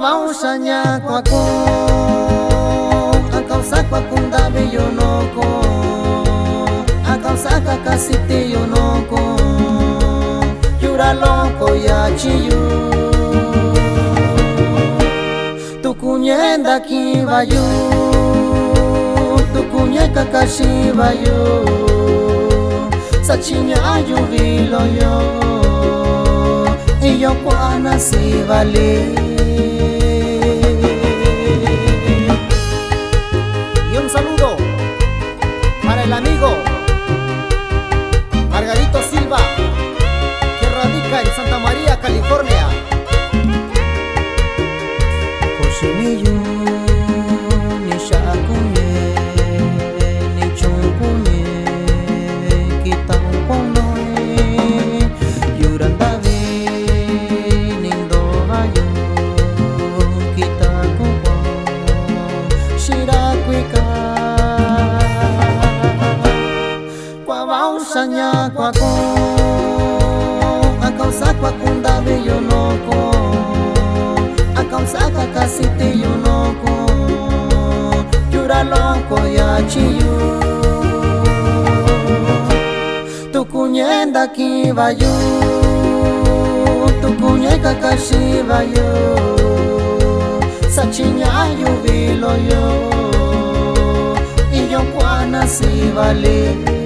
Bausanya kwako akau sakwa kundabe yonoko akau saka kasite yonoko yura loko ya chiyu tukunyenda kibayu tukunye kakashi bayu sachinya yuvilo yo iyo kwana si vale. Un saludo para el amigo Margarito Silva, que radica en Santa María, California. Koshimiyu ni shakunye ni chunkunye kitang konoe yurandavi nindo hayo kita kuwa shirakwika bausanya kwako akau sakwa kundabe yonoko akau saka kasite yonoko yura loko ya chiyu tukunyenda kibayu tukunye kakashi bayu sachinya yuvilo yo iyo kwana si vale.